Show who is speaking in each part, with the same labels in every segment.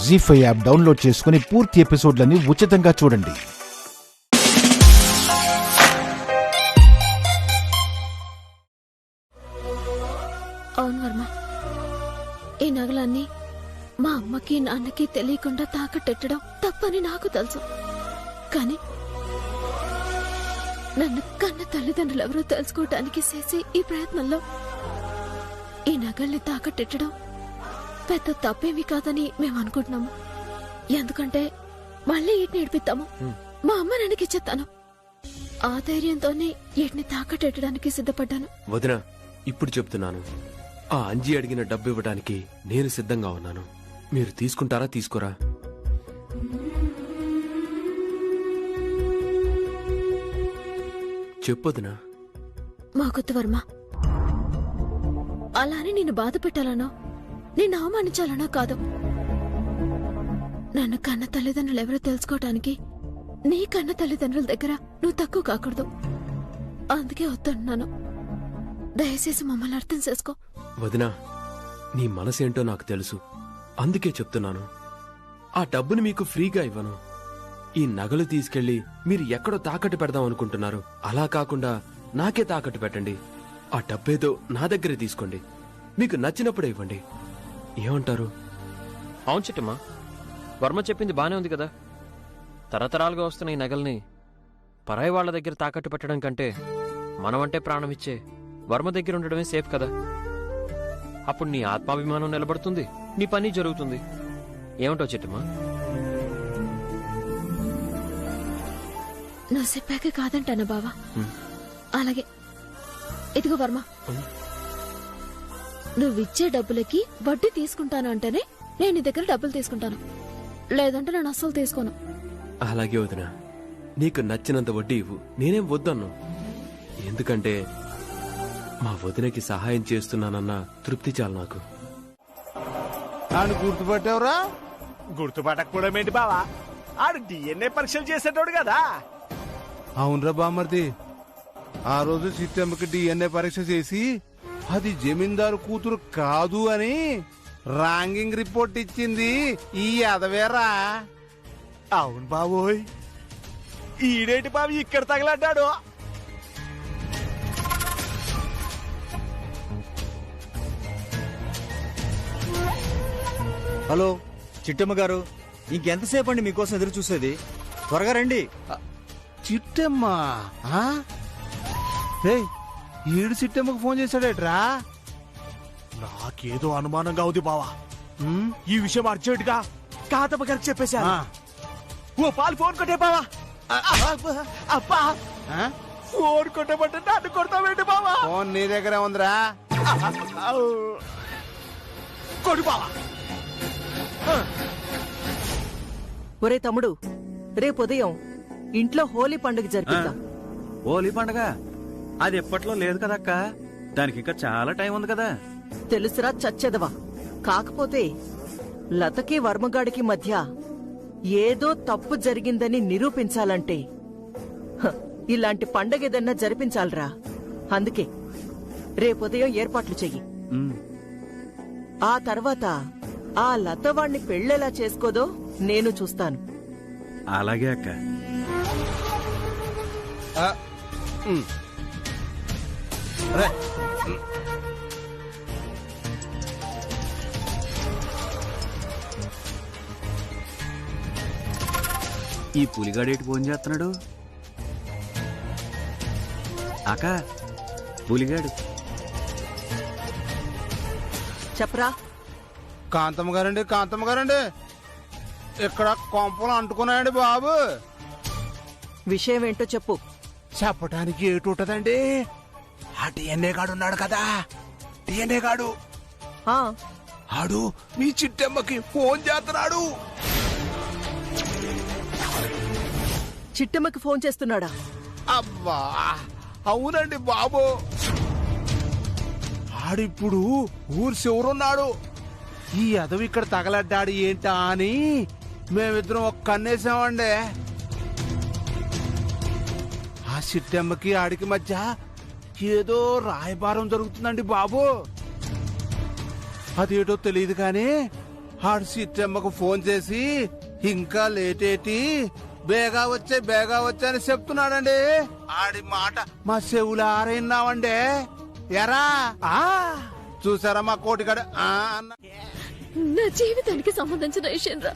Speaker 1: జీ5 app download చేసుకుని పూర్తి ఎపిసోడ్లని ఉచితంగా చూడండి.
Speaker 2: అవును వర్మ, ఈ నగలన్నీ మా అమ్మకి నాన్నకి తెలియకుండా తాకట్టెట్టడం తప్పని నాకు తెలుసు. కానీ నన్ను కన్న తల్లిదండ్రులు ఎవరో తెలుసుకోవటానికి చేసే ఈ ప్రయత్నంలో ఈ నగల్ని తాకట్టెట్టడం పెద్ద తప్పేమీ కాదని మేము అనుకుంటున్నాము. ఎందుకంటే మళ్ళీ వీటిని ఏడిపిస్తాము, మా అమ్మ నాన్నకి ఇచ్చేస్తాను. ఆ ధైర్యంతోనే వీటిని తాకట్టెట్టడానికి సిద్ధపడ్డాను.
Speaker 3: వదిన, ఇప్పుడు చెప్తున్నాను, ఆ అంజీ అడిగిన డబ్బు ఇవ్వడానికి నేను సిద్ధంగా ఉన్నాను. మీరు తీసుకుంటారా తీసుకోరా? చెప్పొదినా.
Speaker 2: మాకొద్దు వర్మ, అలానే నిన్ను బాధ పెట్టాలనో నిన్ను అవమానించాలనో కాదు. నన్ను కన్న తల్లిదండ్రులు ఎవరో తెలుసుకోవటానికి నీ కన్న తల్లిదండ్రుల దగ్గర నువ్వు తక్కువ కాకూడదు. అందుకే వద్దన్నాను. దయచేసి మమ్మల్ని అర్థం చేసుకో.
Speaker 3: వదినా, నీ మనసేంటో నాకు తెలుసు. అందుకే చెప్తున్నాను, ఆ డబ్బుని మీకు ఫ్రీగా ఇవ్వను. ఈ నగలు తీసుకెళ్లి మీరు ఎక్కడో తాకట్టు పెడదాం అనుకుంటున్నారు. అలా కాకుండా నాకే తాకట్టు పెట్టండి. ఆ డబ్బేదో నా దగ్గరే తీసుకోండి. మీకు నచ్చినప్పుడే ఇవ్వండి. ఏమంటారు?
Speaker 4: అవును చిట్టమ్మా, వర్మ చెప్పింది బానే ఉంది కదా. తరతరాలుగా వస్తున్న ఈ నగల్ని పరాయి వాళ్ల దగ్గర తాకట్టు పెట్టడం కంటే మనమంటే ప్రాణం ఇచ్చే వర్మ దగ్గర ఉండడమే సేఫ్ కదా. అప్పుడు నీ ఆత్మాభిమానం నిలబడుతుంది, నీ పని జరుగుతుంది. ఏమంటావు చిట్టమ్మా?
Speaker 2: నువ్వు చెప్పాక కాదంటాను బావా. అలాగే, ఇదిగో వర్మ, నువ్విచ్చే డబ్బులకి వడ్డీ తీసుకుంటాను అంటేనే నేను నీ దగ్గర డబ్బులు తీసుకుంటాను, లేదంటే నేను అస్సలు తీసుకోను.
Speaker 3: అలాగే వదినా, నీకు నచ్చినంత వడ్డీ ఇవ్వు, నేనేం వద్దన్ను. ఎందుకంటే మా వదినకి సహాయం చేస్తున్నానన్న తృప్తి చాలు నాకు.
Speaker 5: ఆడు గుర్తుపట్టావురా?
Speaker 6: గుర్తుపట్టకపోవడం ఏంటి బావా? ఆడు డిఎన్ఏ పరీక్షలు చేసేటోడు కదా.
Speaker 5: అవునరా బామర్ది, ఆ రోజు చిట్టమ్మకి డిఎన్ఏ పరీక్ష చేసి అది జమీందారు కూతురు కాదు అని రాంగింగ్ రిపోర్ట్ ఇచ్చింది ఈ అదవేరా.
Speaker 6: అవును బావోయ్, ఈడేటి బావి ఇక్కడ తగలడ్డాడు.
Speaker 7: హలో చిట్టమ్మ గారు, ఇంకెంతసేపు అండి మీకోసం ఎదురు చూసేది? త్వరగా రండి.
Speaker 5: చిట్టమ్మా? ఈడు చిట్టమ్మకు ఫోన్ చేశాడేట్రా?
Speaker 6: నాకేదో అనుమానంగా ఉంది బావా. ఈ విషయం అర్జెంట్ గా కాతమ్మ గారికి చెప్పేశాను. ఓ పాలు ఫోన్ కొట్టే బావా. అబ్బా, ఫోన్ కొట్టమంటే నన్ను కొడతావేంటి బావా?
Speaker 5: ఫోన్ నీ దగ్గరే ఉందిరా.
Speaker 6: కొడు బావా.
Speaker 8: ఒరే తమ్ముడు, రేపు ఉదయం ఇంట్లో హోలీ పండుగ జరిపిద్దాం.
Speaker 7: హోలీ పండగ అది ఎప్పట్లో లేదు కదక్క, దానికి ఇంకా చాలా టైం ఉంది కదా.
Speaker 8: తెలుసురా చచ్చెదవా. కాకపోతే లతకి వర్మగాడికి మధ్య ఏదో తప్పు జరిగిందని నిరూపించాలంటే ఇలాంటి పండగ ఏదన్నా జరిపించాలరా. అందుకే రేపుదయం ఏర్పాట్లు చెయ్యి. ఆ తర్వాత ఆ లతవాణ్ణి పెళ్ళెలా చేసుకోదో నేను చూస్తాను.
Speaker 7: అలాగే అక్క. ఈ పులిగాడేటి ఫోన్ చేస్తున్నాడు? అక్క, పులిగాడు.
Speaker 8: చెప్పరా.
Speaker 5: కాంతమ్మ గారండి, కాంతమ్మ గారండి, ఇక్కడ కొంపలు అంటుకున్నాయండి బాబు.
Speaker 8: విషయం ఏంటో చెప్పు.
Speaker 5: చెప్పటానికి ఏటుంటదండి? ఆ డిఎన్ఏ గాడు ఉన్నాడు కదా, డిఎన్ఏ గాడు ఆడు మీ చిట్టమ్మకి ఫోన్ చేస్తున్నాడు.
Speaker 8: చిట్టమ్మకి ఫోన్ చేస్తున్నాడా?
Speaker 5: అబ్బా అవునండి బాబు. ఆడిప్పుడు ఊరు చివరున్నాడు. ఈ అదవి ఇక్కడ తగలడ్డాడు ఏంటా అని మేమిద్దరం ఒక కన్నేసామండి. ఆ చిట్టమ్మకి ఆడికి మధ్య ఏదో రాయబారం జరుగుతుందండి బాబు. అదేటో తెలియదు కానీ ఆడు సిట్టమ్మకు ఫోన్ చేసి ఇంకా లేట్ ఏంటి, బేగా వచ్చే అని చెప్తున్నాడండి. ఆడి మాట మా చెవులు ఆరైనామండే. ఎరా చూసారా మా కోటిగాడు అన్న.
Speaker 2: నా జీవితానికి సంబంధించిన విషయం రా.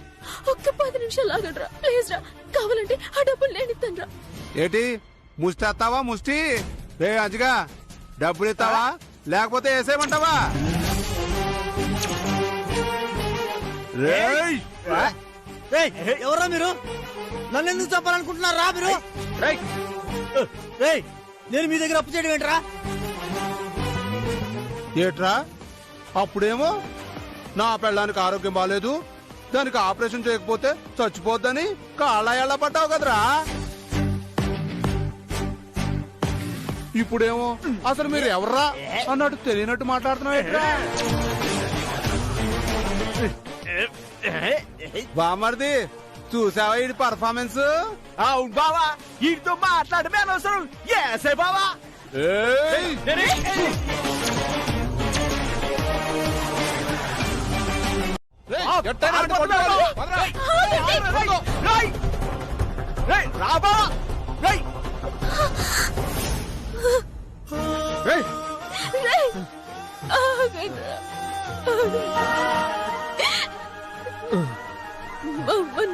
Speaker 2: ఒక్క 10 నిమిషాలు ఆగండ్రా ప్లీజ్ రా. కావాలంటే ఆ డబ్బులు నేను ఇస్తాను రా.
Speaker 5: ఏంటి ముష్టి వస్తావా? ముష్టి రే అంజిగా డబ్బులు ఇస్తావా లేకపోతే వేసేయమంటావా?
Speaker 6: ఎవరా మీరు? నన్ను ఎందుకు చెప్పాలనుకుంటున్నారా మీరు? నేను మీ దగ్గర అప్పు చేయడం ఏంట్రా?
Speaker 5: ఏట్రా అప్పుడేమో నా పెళ్ళానికి ఆరోగ్యం బాగాలేదు, దానికి ఆపరేషన్ చేయకపోతే చచ్చిపోద్దని కాళ్ళ ఎళ్ళ పడ్డావు కదరా. ఇప్పుడేమో అసలు మీరు ఎవర్రా అన్నట్టు తెలియనట్టు మాట్లాడుతున్నావు ఏట్రా? బామర్ది చూసావా ఈ పర్ఫార్మెన్స్?
Speaker 6: అవును బావా, వీటితో మాట్లాడమే అనవసరం. ఏసే బావా.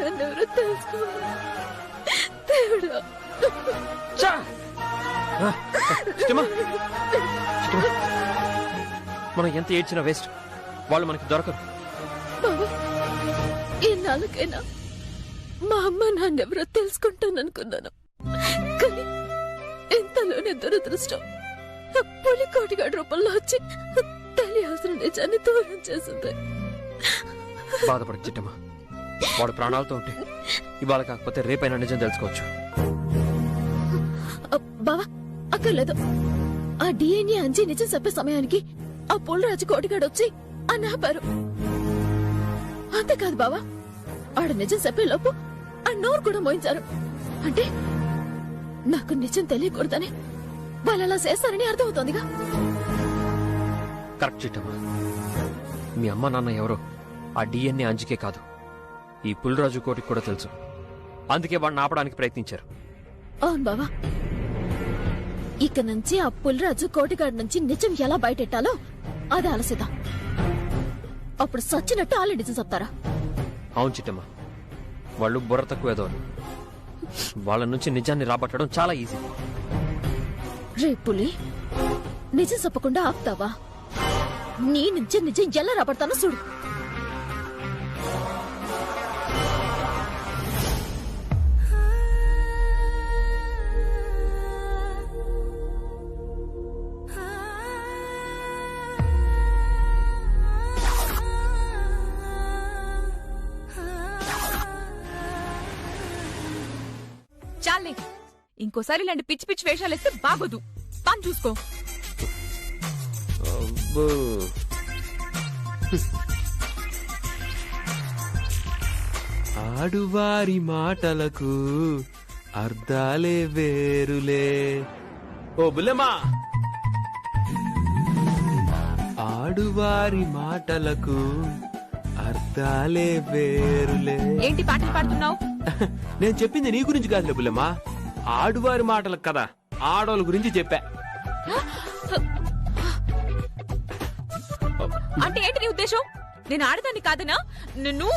Speaker 2: నన్నెవరో తెలుసుకో దేవుడా.
Speaker 4: మనం ఎంత ఏడ్చినా వేస్ట్. వాళ్ళు మనకి దొరకరు.
Speaker 2: ఇన్నాళ్ళకైనా మా అమ్మ నాన్నెవరో తెలుసుకుంటాననుకున్నాను, కానీ ఇంతలోనే దురదృష్టం పులికోటిగాడి రూపంలో వచ్చి తెలియాల్సిన నిజాన్ని దూరం చేసింది.
Speaker 4: బాధపడకు చిట్టమ్మా, వాడు ప్రాణాలతో ఉంటే ఇవాళ కాకపోతే రేపైనా నిజం తెలుసుకోవచ్చు.
Speaker 2: బావా అక్కర్లేదు. ఆ డిఎన్ఏ అంజీ నిజం చెప్పే సమయానికి ఆ పుల్లరాజు కోటిగాడు వచ్చి అని ఆపారు. అంతేకాదు బావా, ఆడు నిజం చెప్పే లోపు ఆ నోరు కూడా మోయించారు. అంటే నాకు నిజం తెలియకూడదని వాళ్ళు అలా చేస్తారని అర్థమవుతోందిగా.
Speaker 4: కరెక్ట్ చిట్టమ్మా, మీ అమ్మ నాన్న ఎవరో ఆ డిఎన్ఏ అంజికే కాదు, ఈ పుల్రాజు కోటికి కూడా తెలుసు. అందుకే వాడిని ఆపడానికి ప్రయత్నించారు.
Speaker 2: అవును బావా, ఇక నుంచి ఆ పుల్రాజు కోటిగాడి నుంచి నిజం ఎలా బయటెట్టాలో అది ఆలసిద్దాం. అప్పుడు సచ్చినట్టు వాళ్ళ నిజం చెప్తారా?
Speaker 4: అవును చిట్టమ్మా, వాళ్ళు బుర్ర తక్కువ ఏదో, వాళ్ళ నుంచి నిజాన్ని రాబట్టడం చాలా ఈజీ.
Speaker 2: రే పులి, నిజం చెప్పకుండా ఆపుతావా? నీ నుంచి నిజం ఎలా రాబడతానో చూడు.
Speaker 9: చాలే, ఇంకోసారి ఇలాంటి పిచ్చి పిచ్చి వేషాలు వేస్తే బాగోదు. పని చూసుకో.
Speaker 3: ఆడువారి మాటలకు అర్థాలే వేరులే. ఓ బుల్లెమ్మా, ఆడువారి మాటలకు అర్థాలే వేరులే.
Speaker 9: ఏంటి పాటలు పాడుతున్నావు?
Speaker 3: నేను చెప్పింది నీ గురించి కాదులే బుల్లెమ్మా, ఆడువారి మాటలకు కదా, ఆడోళ్ళ గురించి చెప్పా.
Speaker 9: అంటే ఏంటి నీ ఉద్దేశం? నేను ఆడదాన్ని కాదనా? నిన్ను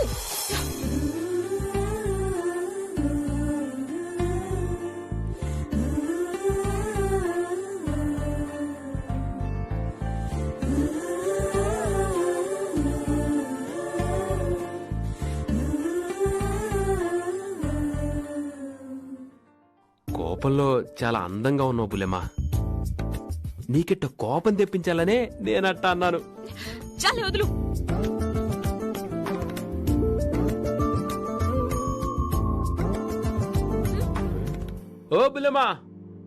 Speaker 3: కోపంలో చాలా అందంగా ఉన్నావు బుల్లెమ్మా, నీకిట్ట కోపం తెప్పించాలనే నేనట్ట అన్నాను.
Speaker 9: చాలే వదులు.
Speaker 3: ఓ బుల్లెమ్మా,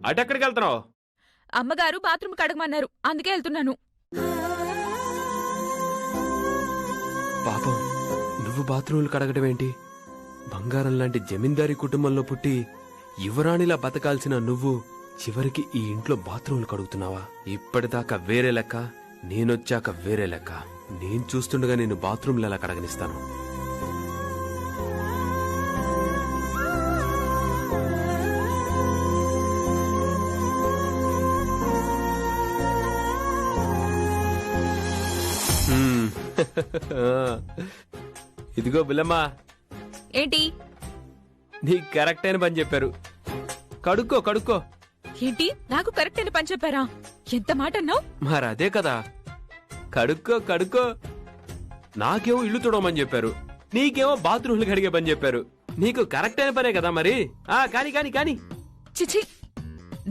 Speaker 3: అటెక్కడికి వెళ్తున్నావు?
Speaker 9: అమ్మగారు బాత్రూమ్ కడగమన్నారు, అందుకే వెళ్తున్నాను.
Speaker 3: పాపం, నువ్వు బాత్రూములు కడగడం ఏంటి? బంగారం లాంటి జమీందారీ కుటుంబంలో పుట్టి యువరాణిలా బతకాల్సిన నువ్వు చివరికి ఈ ఇంట్లో బాత్రూములు కడుగుతున్నావా? ఇప్పటిదాకా వేరే లెక్క, నేనొచ్చాక వేరే లెక్క. నేను చూస్తుండగా నేను బాత్రూంలో ఎలా కడగనిస్తాను? ఇదిగో బుల్లమ్మా,
Speaker 9: ఏంటి
Speaker 3: నీకు కరెక్ట్ అయిన పని చెప్పారు. కడుక్కో కడుక్కో.
Speaker 9: ఏంటి నాకు కరెక్ట్ అని పని చెప్పారా? ఎంత మాట అన్నావు?
Speaker 3: మరదే కదా, కడుక్కో కడుక్కో. నాకేమో ఇల్లు తుడవమని చెప్పారు, నీకేమో బాత్రూమ్లు కడిగే పని చెప్పారు. నీకు కరెక్ట్ అయిన పనే కదా మరి. కాని కాని కాని.
Speaker 9: చిచి,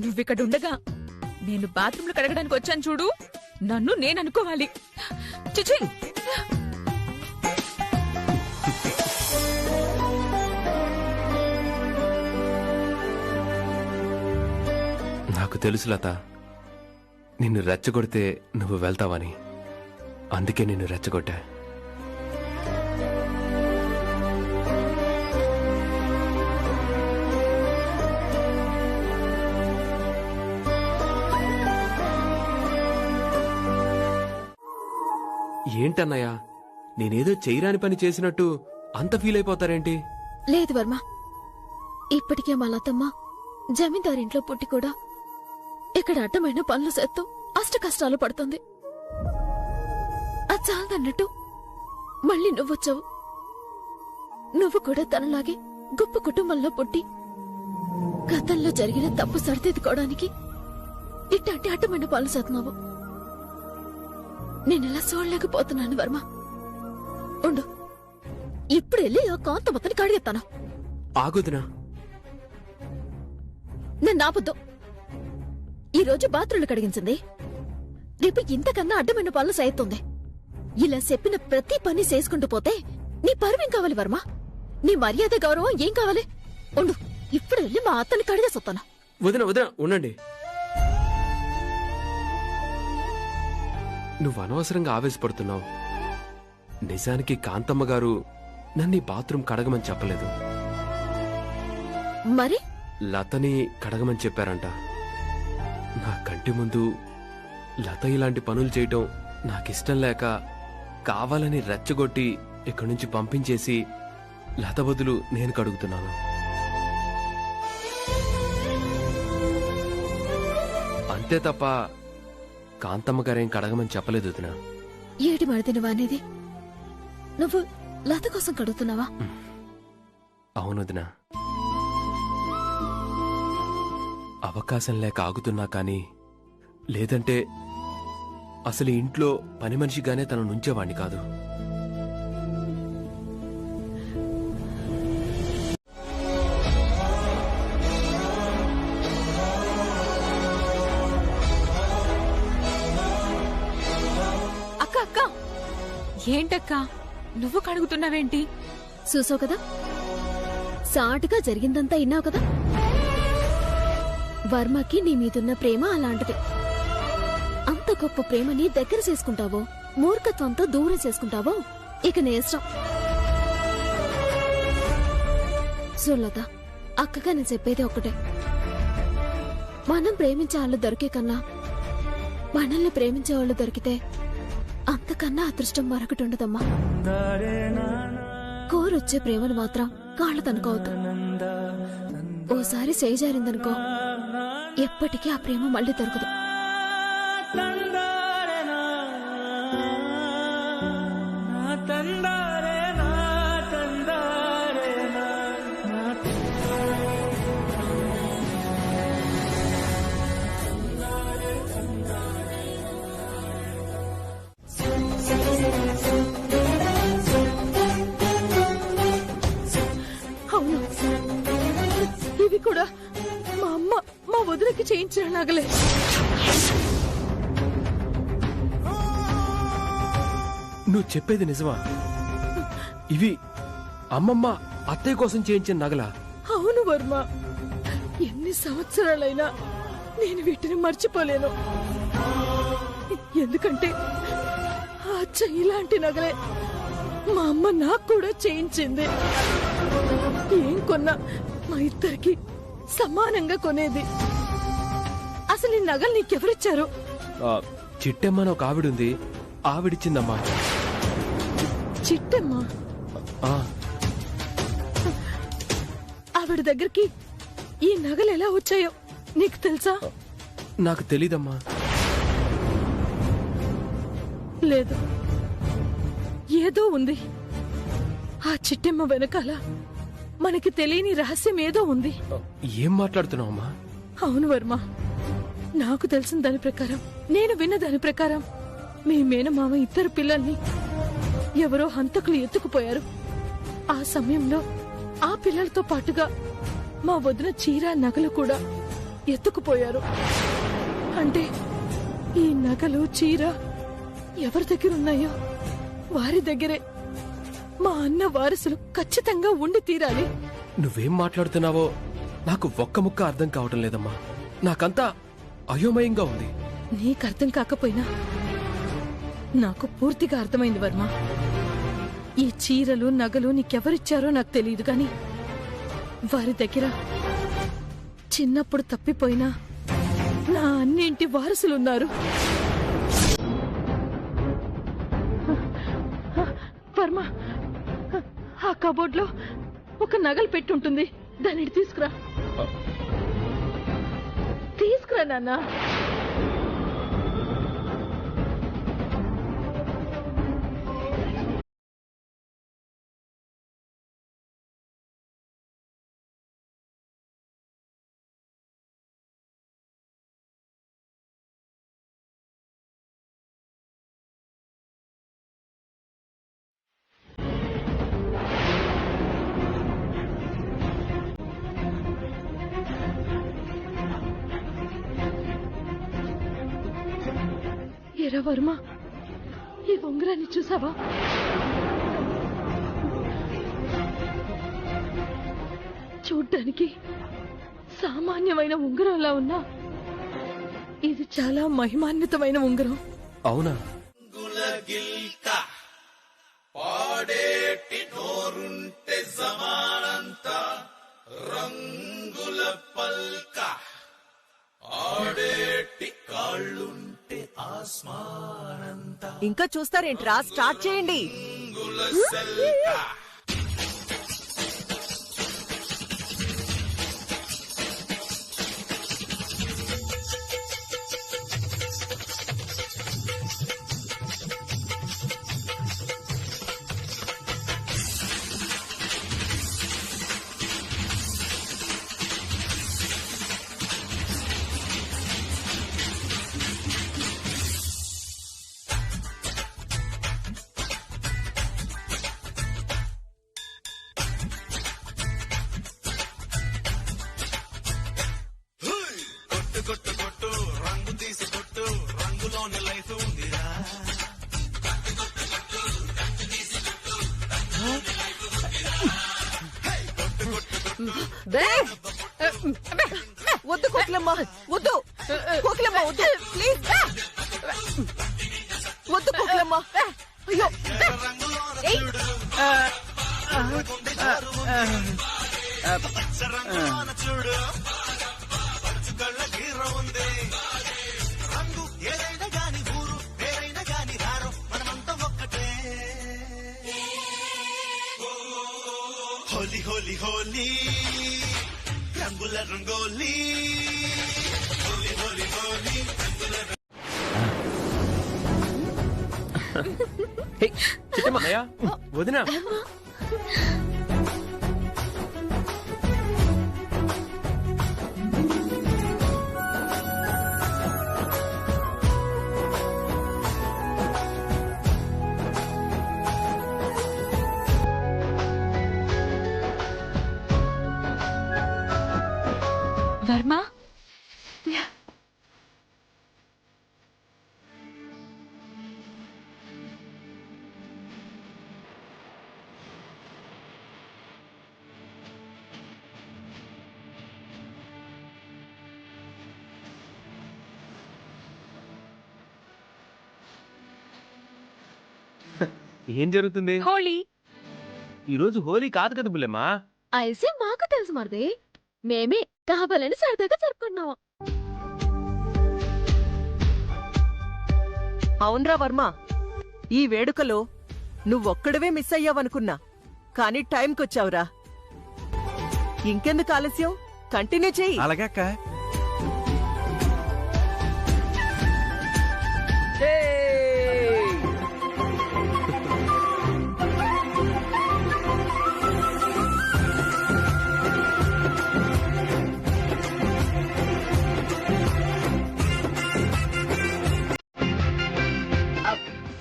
Speaker 9: నువ్విక్కడ ఉండగా నేను బాత్రూంలో కడగడానికి వచ్చాను చూడు, నన్ను నేను అనుకోవాలి. చిచి,
Speaker 3: నాకు తెలుసు లత, నిన్ను రెచ్చగొడితే నువ్వు వెళ్తావని. అందుకే నిన్ను రెచ్చగొట్టా. ఏంటన్నయ్యా, నేనేదో చేయరాని పని చేసినట్టు అంత ఫీల్ అయిపోతారేంటి?
Speaker 2: లేదు వర్మ, ఇప్పటికే మా లతమ్మ జమీందారింట్లో పుట్టి కూడా ఇక్కడ అడ్డమైన పనులు చేస్తూ అష్ట కష్టాలు పడుతుంది. అది చాలదన్నట్టు మళ్ళీ నువ్వొచ్చావు. నువ్వు కూడా తనలాగే గొప్ప కుటుంబంలో పుట్టి గతంలో జరిగిన తప్పు సరిదిద్దుకోవడానికి ఇట్లాంటి అడ్డమైన పనులు చేస్తున్నావు. నేనెలా చూడలేకపోతున్నాను వర్మ. ఉండు, ఇప్పుడు వెళ్ళి ఆ కాంతమ్మతని కడిగెత్తాను.
Speaker 3: ఆగుదునా?
Speaker 2: నేను నాపొద్దు. ఈరోజు బాత్రూంలు కడిగించింది, రేపు ఇంతకన్నా అడ్డమైన పనులు సాగుతుంది. ఇలా చెప్పిన ప్రతి పని చేసుకుంటూ పోతే నీ పరువేం కావాలి వర్మ? నీ మర్యాద గౌరవం ఏం కావాలి? ఉండు, ఇప్పుడు వెళ్ళి మా అత్తని కడిగేసొత్తాను.
Speaker 3: వదిన వదిన ఉండండి. నువ్వు అనవసరంగా ఆవేశపడుతున్నావు. నిజానికి కాంతమ్మ గారు నన్ను బాత్రూం కడగమని చెప్పలేదు,
Speaker 2: మరి
Speaker 3: లతని కడగమని చెప్పారంట. నా కంటి ముందు లత ఇలాంటి పనులు చేయటం నాకిష్టం లేక కావాలని రెచ్చగొట్టి ఇక్కడి నుంచి పంపించేసి లత బదులు నేను కడుగుతున్నాను. అంతే తప్ప కాంతమ్మ గారేం కడగమని చెప్పలేదు వదినా.
Speaker 2: ఏటి మడిదినవా అనేది? నువ్వు లత కోసం కడుగుతున్నావా?
Speaker 3: అవును వదినా, అవకాశం లేక ఆగుతున్నా కానీ లేదంటే అసలు ఇంట్లో పని మనిషిగానే తను నుంచేవాణ్ణి కాదు.
Speaker 9: అక్క అక్క, ఏంటక్క నువ్వు కడుగుతున్నావేంటి?
Speaker 2: చూసావు కదా, సాటుగా జరిగిందంతా విన్నావు కదా. వర్మకి నీ మీదున్న ప్రేమ అలాంటిది. అంత గొప్ప ప్రేమని దగ్గర చేసుకుంటావో, మూర్ఖత్వంతో దూరం చేసుకుంటావో ఇక నీ ఇష్టం. సులత, అక్కగా నేను చెప్పేది ఒక్కటే, మనం ప్రేమించే వాళ్ళు దొరికే కన్నా మనల్ని ప్రేమించే వాళ్ళు దొరికితే అంతకన్నా అదృష్టం మరొకటి ఉండదమ్మా. కోరొచ్చే ప్రేమను మాత్రం కాళ్ళ తనుకోవద్దు. ఓసారి చేజారిందనుకో, ఎప్పటికీ ఆ ప్రేమ మళ్ళీ దొరకదు. అవును, ఇవి కూడా మా అమ్మ మా వదిలికి చేయించిన నగలే.
Speaker 3: నువ్వు చెప్పేది నిజమా? ఇవి అమ్మమ్మ అత్తయ్య కోసం చేయించిన నగలా?
Speaker 2: అవును వర్మ, ఎన్ని సంవత్సరాలైనా నేను వీటిని మర్చిపోలేను. ఎందుకంటే అచ్చ ఇలాంటి నగలే మా అమ్మ నాకు కూడా చేయించింది. ఏం కొన్నా మా ఇద్దరికి సమానంగా కొనేది. అసలు ఈ నగలు నీకెవరిచ్చారు?
Speaker 3: చిట్టెమ్మని ఒక ఆవిడుంది, ఆవిడిచ్చిందమ్మా.
Speaker 8: చిట్టమ్మా?
Speaker 3: ఆ,
Speaker 8: ఆవిడ దగ్గరికి ఈ నగలు ఎలా వచ్చాయో నీకు తెలుసా?
Speaker 3: నాకు తెలీదమ్మా.
Speaker 8: లేదు, ఏదో ఉంది. ఆ చిట్టెమ్మ వెనకాల మనకి తెలియని రహస్యం ఏదో ఉంది.
Speaker 3: ఏం మాట్లాడుతున్నావమ్మా?
Speaker 8: అవును వర్మ, నాకు తెలిసిన దాని ప్రకారం, నేను విన్న దాని ప్రకారం మీ మేనమామ ఇద్దరు పిల్లల్ని ఎవరో హంతకులు ఎత్తుకుపోయారు. ఆ సమయంలో ఆ పిల్లలతో పాటుగా మా వదిన చీర నగలు కూడా ఎత్తుకుపోయారు. అంటే ఈ నగలు చీర ఎవరి దగ్గర ఉన్నాయో వారి దగ్గరే మా అన్న వారసులు ఖచ్చితంగా ఉండి తీరాలి.
Speaker 3: నువ్వేం మాట్లాడుతున్నావో నాకు ఒక్క ముక్క అర్థం కావటం లేదమ్మా. నాకంతా అయోమయంగా ఉంది.
Speaker 8: నీకు అర్థం కాకపోయినా నాకు పూర్తిగా అర్థమైంది వర్మ. ఈ చీరలు నగలు నీకెవరిచ్చారో నాకు తెలియదు గాని వారి దగ్గర చిన్నప్పుడు తప్పిపోయినా నా అన్నింటి వారసులున్నారు. వర్మ, ఆ కబోర్డ్ లో ఒక నగలు పెట్టుంటుంది, దాన్ని తీసుకురా. తీసుకురా నాన్న. ఎరా వర్మ, ఈ ఉంగరాన్ని చూసావా? చూడ్డానికి సామాన్యమైన ఉంగరంలా ఉన్నా ఇది చాలా మహిమాన్వితమైన ఉంగరం.
Speaker 3: అవునా?
Speaker 8: ఇంకా చూస్తారేంట్రా, స్టార్ట్ చేయండి. వద్దు కోకిలమ్మ, వద్దు కోకిలమ్మ, వద్దు ప్లీజ్, వద్దు కోకిలమ్మ. అయ్యో,
Speaker 6: హోలీ హోలీ హోలీ, రంగుల రంగోలీ, హోలీ హోలీ హోలీ, రంగుల
Speaker 3: చిట్టమ్మయ్యా, వదినా.
Speaker 9: వర్మ,
Speaker 3: ఏం జరుగుతుంది?
Speaker 9: హోలీ.
Speaker 3: ఈరోజు హోలీ కాదు కదా బుల్లెమ్మా.
Speaker 2: అయితే మాకు తెలుసు మరిది, మేమే కావాలని సరదాగా జరుపుకున్నాం.
Speaker 10: అవునరా వర్మ, ఈ వేడుకలో నువ్వొక్కడవే మిస్ అయ్యావనుకున్నా, కానీ టైంకొచ్చావురా. ఇంకెందుకు ఆలస్యం, కంటిన్యూ చెయ్యి.
Speaker 7: అలాగే అక్క.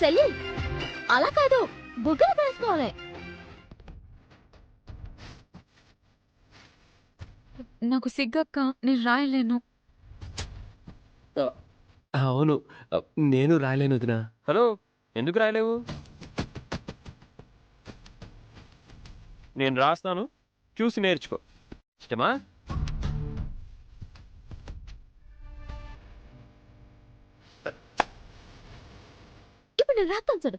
Speaker 2: చెల్లి అలా కాదు, బుగ్గలు వేసుకోవాలి.
Speaker 9: నాకు సిగ్గక్క, నేను రాయలేను.
Speaker 3: అవును, నేను రాయలేను వదినా.
Speaker 4: హలో, ఎందుకు రాయలేవు? నేను రాస్తాను, చూసి నేర్చుకో. ఇష్టమా?
Speaker 2: ఇప్పుడు నేను రాస్తాను చూడు.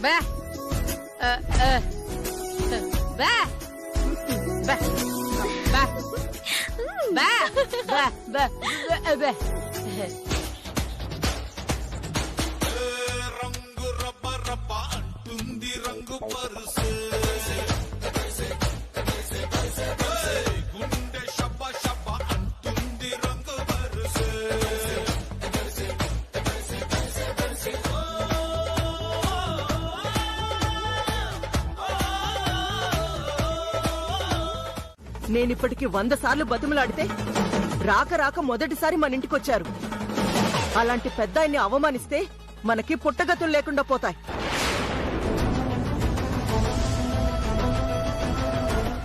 Speaker 9: బా బా బా బా బా బా బా.
Speaker 10: నేనిప్పటికి 100 సార్లు బతుములాడితే రాక రాక మొదటిసారి మన ఇంటికొచ్చారు. అలాంటి పెద్ద ఆయన్ని అవమానిస్తే మనకి పుట్టగతులు లేకుండా పోతాయి.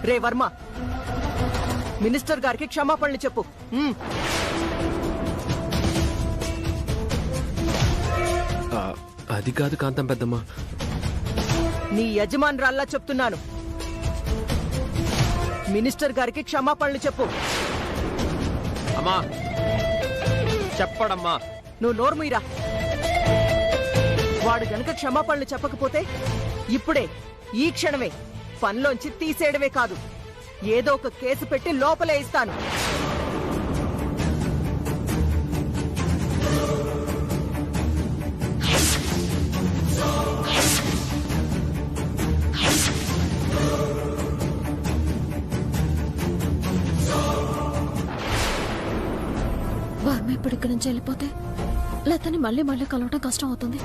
Speaker 10: రే వర్మ, మినిస్టర్ గారికి క్షమాపణలు చెప్పు.
Speaker 3: అది కాదు కాంతం పెద్దమ్మ.
Speaker 10: నీ యజమానురాల్లా చెప్తున్నాను, మినిస్టర్ గారికి క్షమాపణలు చెప్పు.
Speaker 4: అమ్మా చెప్పడమ్మా.
Speaker 10: నువ్వు నోర్ముయిరా. వాడు గనక క్షమాపణలు చెప్పకపోతే ఇప్పుడే ఈ క్షణమే పనిలోంచి తీసేయడమే కాదు, ఏదో ఒక కేసు పెట్టి లోపలే ఇస్తాను.
Speaker 2: వర్మ ఇప్పుడు ఇక్కడి నుంచి వెళ్ళిపోతే లతని మళ్ళీ మళ్ళీ కలవడం కష్టం అవుతుంది.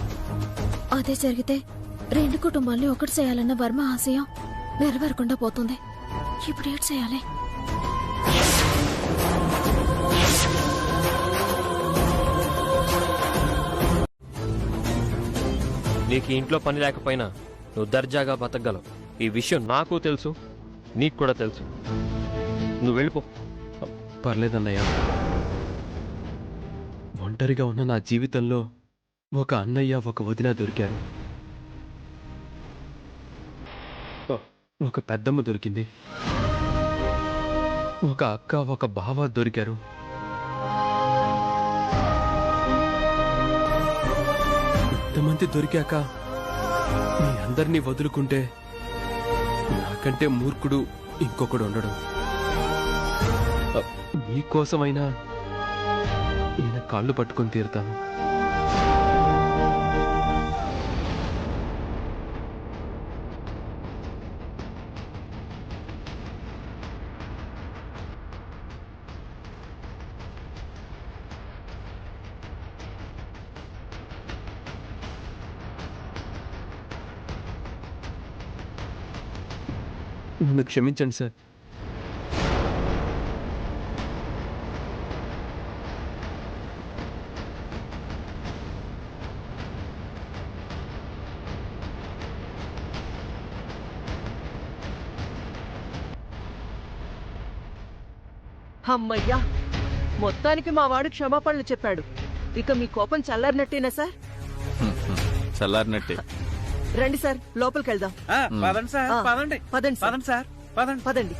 Speaker 2: అదే జరిగితే 2 కుటుంబాల్ని ఒకటి చేయాలన్న వర్మ ఆశయం నెరవేరకుండా పోతుంది. ఇప్పుడు ఏం చేయాలి?
Speaker 4: నీకు ఇంట్లో పని లేకపోయినా నువ్వు దర్జాగా బతకగలవు. ఈ విషయం నాకు తెలుసు, నీకు కూడా తెలుసు. నువ్వు వెళ్ళిపో.
Speaker 3: పర్లేదన్నయ్య, ఒంటరిగా ఉన్న నా జీవితంలో ఒక అన్నయ్య ఒక వదిన దొరికారు. ఒక పెద్దమ్మ దొరికింది, ఒక అక్క ఒక బావ దొరికారు. ఇంతమంది దొరికాక మీ అందరినీ వదులుకుంటే నాకంటే మూర్ఖుడు ఇంకొకడు ఉండడు. మీకోసమైనా ఈయన కాళ్ళు పట్టుకొని తీరుతాను. నన్ను క్షమించండి సార్.
Speaker 10: అమ్మయ్యా, మొత్తానికి మా వాడు క్షమాపణలు చెప్పాడు. ఇక మీ కోపం చల్లారినట్టేనా సార్?
Speaker 11: చల్లారినట్టే.
Speaker 10: రండి సార్, లోపలికి వెళ్దాం.
Speaker 7: పదండి సార్, పదండి
Speaker 10: పదండి సార్.
Speaker 7: పదండి సార్, పదండి
Speaker 10: పదండి.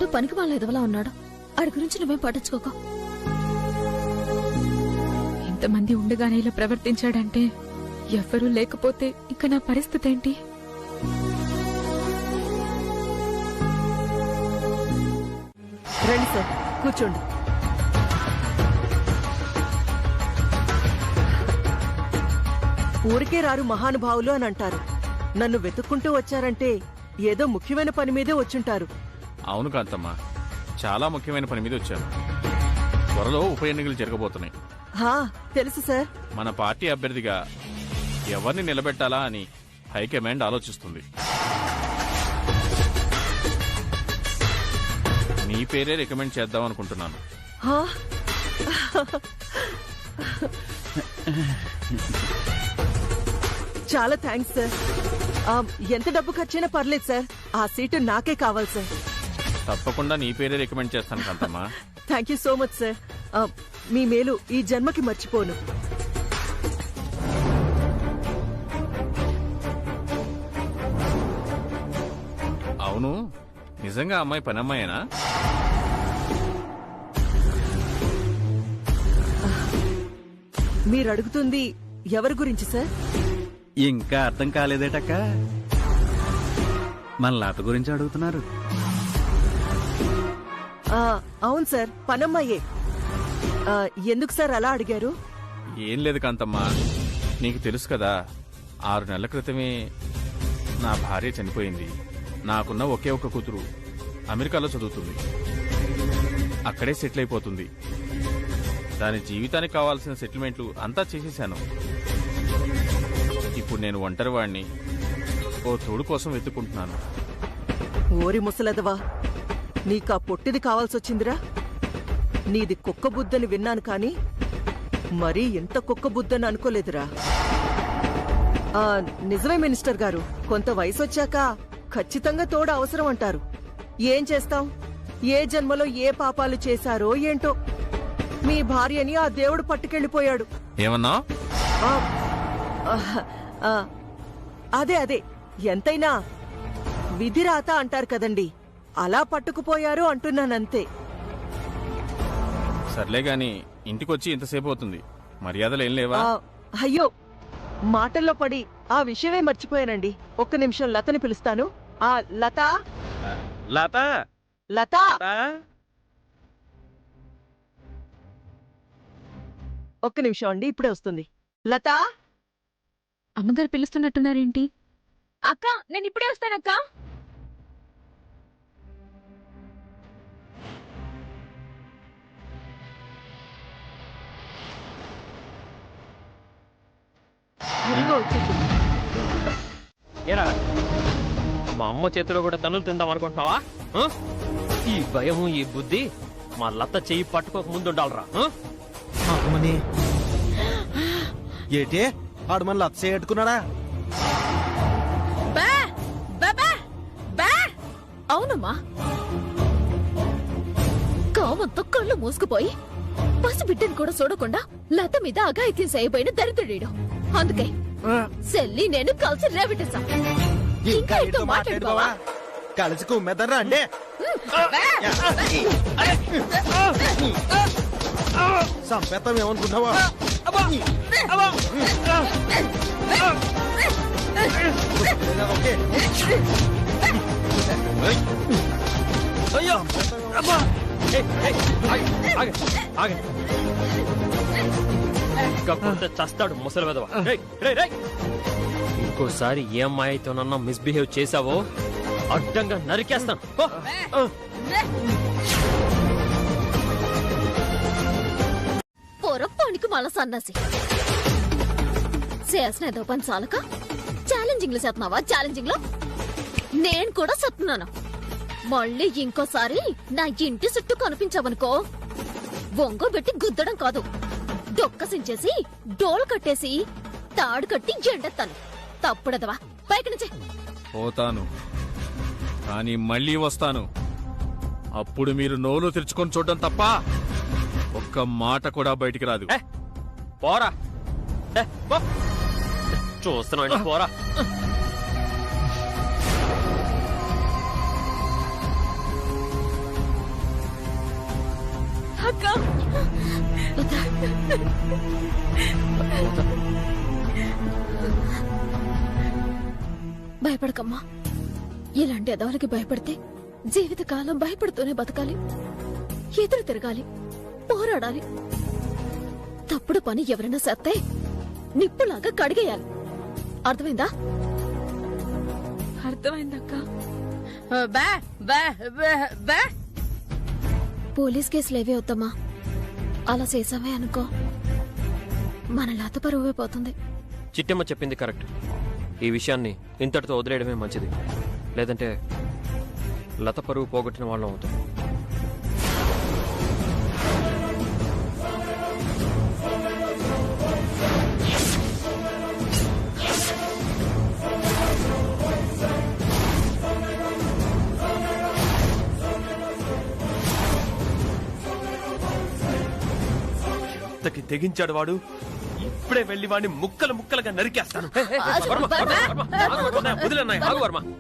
Speaker 2: ఏదో పనికి వాళ్ళ ఎదవలా ఉన్నాడు. ఆడి గురించి నువ్వేం పట్టించుకోక.
Speaker 9: ఇంతమంది ఉండగానే ఇలా ప్రవర్తించాడంటే ఎవ్వరూ లేకపోతే ఇక నా పరిస్థితి ఏంటి?
Speaker 10: రండి సార్, కూర్చోండి. ఊరికే రారు మహానుభావులు అని అంటారు. నన్ను వెతుక్కుంటూ వచ్చారంటే ఏదో ముఖ్యమైన పని మీదే వచ్చుంటారు.
Speaker 11: అవును కాంతమ్మ, చాలా ముఖ్యమైన పని మీద వచ్చాను. త్వరలో ఉప ఎన్నికలు జరగబోతున్నాయి.
Speaker 10: తెలుసు సార్.
Speaker 11: మన పార్టీ అభ్యర్థిగా ఎవరిని నిలబెట్టాలా అని హైకమాండ్ ఆలోచిస్తుంది. నీ పేరే రికమెండ్ చేద్దాం అనుకుంటున్నాను.
Speaker 10: చాలా థ్యాంక్స్ సార్. ఎంత డబ్బు ఖర్చైనా పర్లేదు సార్, ఆ సీటు నాకే కావాలి సార్.
Speaker 11: తప్పకుండా నీ పేరే రికమెండ్ చేస్తాను Kanthamma.
Speaker 10: Thank you so much sir. మీ మేలు ఈ జన్మకి మర్చిపోను.
Speaker 11: అవును, నిజంగా అమ్మాయి పని అమ్మాయేనా?
Speaker 10: మీరు అడుగుతుంది ఎవరి గురించి సార్?
Speaker 7: ఇంకా అర్థం కాలేదేటక్క? మన లత గురించి అడుగుతున్నారు.
Speaker 10: అవును సార్, పనమ్మాయే. ఎందుకు సార్ అలా అడిగారు?
Speaker 11: ఏం లేదు కాంతమ్మ, నీకు తెలుసు కదా, 6 నెలల క్రితమే నా భార్య చనిపోయింది. నాకున్న ఒకే ఒక కూతురు అమెరికాలో చదువుతుంది. అక్కడే సెటిల్ అయిపోతుంది. దాని జీవితానికి కావాల్సిన సెటిల్మెంట్లు అంతా చేసేశాను. ఇప్పుడు నేను ఒంటరి వాడిని, ఓ తోడు కోసం వెతుక్కుంటున్నాను.
Speaker 10: ఓరి ముసలదవా, నీకా పొట్టిది కావాల్సొచ్చిందిరా. నీది కుక్క బుద్ధని విన్నాను కాని మరీ ఇంత కుక్క బుద్ధని అనుకోలేదురా. నిజమే మినిస్టర్ గారు, కొంత వయసొచ్చాక ఖచ్చితంగా తోడు అవసరం అంటారు. ఏం చేస్తాం, ఏ జన్మలో ఏ పాపాలు చేశారో ఏంటో మీ భార్యని ఆ దేవుడు పట్టుకెళ్లిపోయాడు.
Speaker 11: ఏమన్నా?
Speaker 10: అదే ఎంతైనా విధిరాత అంటారు కదండి, అలా పట్టుకుపోయారు అంటున్నానంతే.
Speaker 11: సర్లే గాని ఇంటికొచ్చి ఇంతసేపు అవుతుంది, మర్యాదలు ఏం లేవా?
Speaker 10: అయ్యో, మాటల్లో పడి ఆ విషయమే మర్చిపోయానండి. ఒక్క నిమిషం లతని పిలుస్తాను. లత
Speaker 7: లత
Speaker 10: లత ఒక్క నిమిషం అండి, ఇప్పుడే వస్తుంది. లత.
Speaker 9: అమ్మగారు పిలుస్తున్నట్టున్నారేంటి? అక్క, నేను ఇప్పుడే వస్తానక్క.
Speaker 4: మా అమ్మ చేతిలో కూడా తనులు తిందాం అనుకుంటున్నావా? ఈ భయము ఈ బుద్ధి మా లత చెయ్యి పట్టుకోక ముందు ఉండాలరా.
Speaker 6: ఏటే ఆడు మన లత చేయట్టుకున్నాడా?
Speaker 2: అవునమ్మా, కామంతో కళ్ళు మూసుకుపోయి పసిబిడ్డని కూడా చూడకుండా లత మీద అఘాయిత్యం చేయబోయిన దరిద్రుడు. అందుకే సెల్లి నేను కలిసి రేవిటేశాం. ఇంకా ఏంటో మాట్లాడుకోవా?
Speaker 6: కలిసి కుమ్మెదర్రా అంటే సంపేతం ఏమనుకున్నావా?
Speaker 4: చస్తాడు ముసలి వెధవ. ఇంకోసారి ఏ అమ్మాయితోనన్నా మిస్బిహేవ్ చేసావో అడ్డంగా నరికేస్తాను.
Speaker 2: పొరపానికి మళ్ళా సన్నాసి చేసిన ఏదో పని చాలక ఛాలెంజింగ్ లో చేస్తున్నావా? ఛాలెంజింగ్ లో నేను కూడా చెప్తున్నాను. మళ్ళీ ఇంకోసారి నా ఇంటి చుట్టూ కనిపించావనుకో, బొంగోబెట్టి గుద్దడం కాదు, డొక్కసించేసి డోలు కట్టేసి తాడు కట్టి ఎండెత్తాను. తప్పుడదవా, పైకి నుంచి
Speaker 11: పోతాను, కానీ మళ్ళీ వస్తాను. అప్పుడు మీరు నోరు తెరుచుకొని చూడడం తప్ప ఒక్క మాట కూడా బయటికి రాదు.
Speaker 4: పోరా, చూస్తున్నాడు, పోరా.
Speaker 9: అక్క
Speaker 2: భయపడకమ్మా. ఇలాంటి అదవులకి భయపడితే జీవితకాలం భయపడుతూనే బతకాలి. ఎదురు తిరగాలి, పోరాడాలి. తప్పుడు పని ఎవరైనా సత్తే నిప్పులాగా కడిగేయాలి. అర్థమైందా?
Speaker 9: అర్థమైందక్క.
Speaker 2: పోలీస్ కేసులు ఏవే వద్దమ్మా. అలా చేసావే అనుకో మన లత పరువే పోతుంది.
Speaker 4: చిట్టమ్మ చెప్పింది కరెక్ట్. ఈ విషయాన్ని ఇంతటితో వదిలేయడమే మంచిది. లేదంటే లత పరువు పోగొట్టిన వాళ్ళం అవుతాం.
Speaker 3: ఎంతకి తెగించాడు వాడు. ఇప్పుడే వెళ్లి వాడిని ముక్కలు ముక్కలుగా నరికేస్తాను.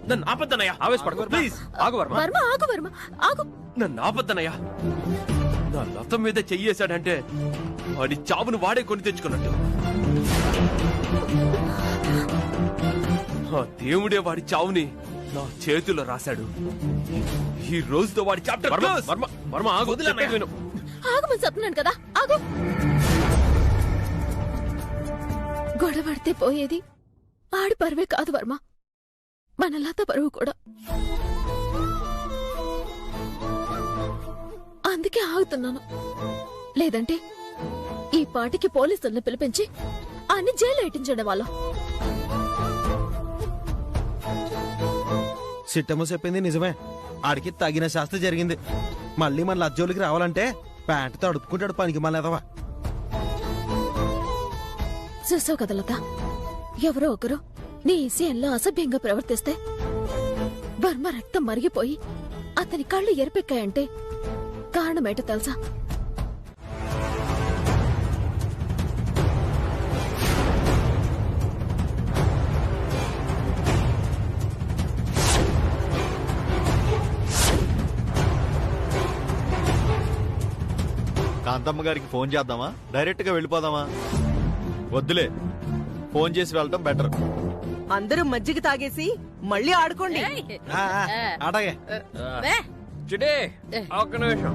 Speaker 3: నన్ను ఆపద్దనయ్యా.
Speaker 4: ఆవేశపడకు ప్లీజ్. ఆగు వర్మ.
Speaker 2: వర్మ ఆగు, వర్మ ఆగు.
Speaker 3: నన్ను ఆపద్దనయ్యా. నా లత మీద చెయ్యేశాడంటే వాడి చావును వాడే కొని తెచ్చుకున్నట్టు. ఆ దేవుడే వాడి చావుని నా చేతిలో రాశాడు. ఈ రోజుతో వాడి చాప్టర్ క్లోజ్.
Speaker 4: వర్మ ఆగు.
Speaker 3: వదిలేను.
Speaker 2: ఆగమని చెప్తున్నాను కదా, ఆగు. గొడవడితే పోయేది ఆడి పరువే కాదు వర్మ, మన లత పరువు కూడా. అందుకే ఆగుతున్నాను. లేదంటే ఈ పాటికి పోలీసులను పిలిపించి అన్ని జైలు ఎట్టించండి వాళ్ళం.
Speaker 6: సిట్టమ్మ చెప్పింది నిజమే. ఆడికి తగిన శాస్త్ర జరిగింది. మళ్ళీ మన లజ్జోలికి రావాలంటే ప్యాంటు తడుపుకుంటాడు పనికి మళ్ళీ ఎదవా.
Speaker 2: చూసావు కదా లత, ఎవరో ఒకరు నీ విషయంలో అసభ్యంగా ప్రవర్తిస్తే వర్మ రక్తం మరిగిపోయి అతని కళ్ళు ఎరిపెక్కాయంటే కారణమేటో తెలుసా?
Speaker 12: కాంతమ్మ గారికి ఫోన్ చేద్దామా, డైరెక్ట్ గా వెళ్ళిపోదామా? వద్దులే, ఫోన్ చేసి వెళ్ళటం బెటర్.
Speaker 10: అందరూ మజ్జిగ తాగేసి మళ్ళీ ఆడుకోండి.
Speaker 6: ఆటగే
Speaker 4: చిడే ఒక్క నిమిషం.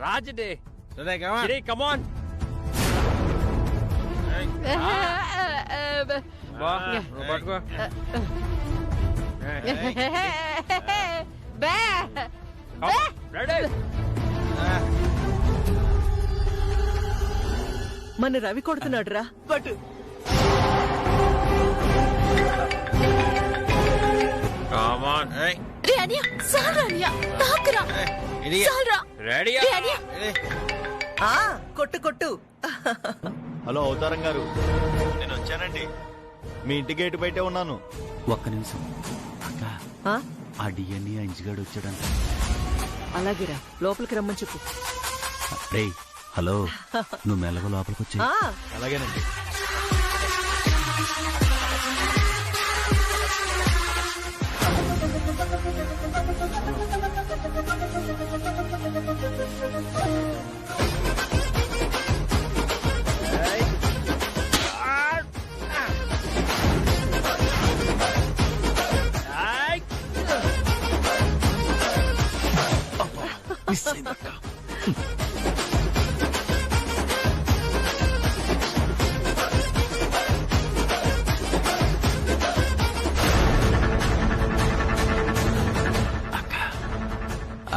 Speaker 4: రాజడే కమ్ ఆన్. పట్టుకో.
Speaker 10: మన రవి కొడుతున్నాడు రా, పట్టు. కొట్టు కొట్టు.
Speaker 12: హలో అవతారం గారు, నేను వచ్చానండి. మీ ఇంటి గేటు బయటే ఉన్నాను.
Speaker 7: ఒక్క నిమిషం అక్క, ఆ డిఎన్ఏ అంజిగాడు వచ్చాడంట.
Speaker 10: అలాగేరా, లోపలికి రమ్మని చెప్పు.
Speaker 7: రేయ్ హలో, నువ్వు మెల్లగా లోపలికి వచ్చి.
Speaker 12: అలాగేనండి.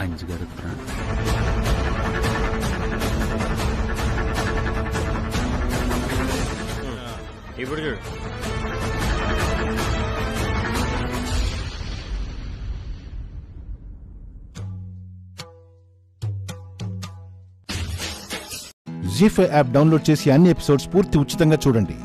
Speaker 7: అంజిగాడు
Speaker 4: ఇప్పుడు చూడు.
Speaker 1: జీ5 యాప్ డౌన్లోడ్ చేసి అన్ని ఎపిసోడ్స్ పూర్తి ఉచితంగా చూడండి.